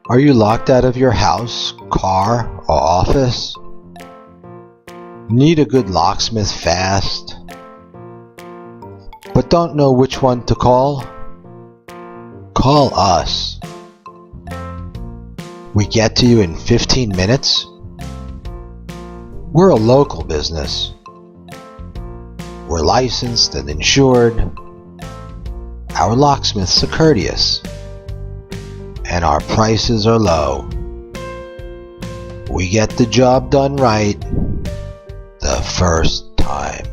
Are you locked out of your house, car, or office? Need a good locksmith fast, but don't know which one to call? Call us. We get to you in 15 minutes. We're a local business. We're licensed and insured. Our locksmiths are courteous, and our prices are low. We get the job done right the first time.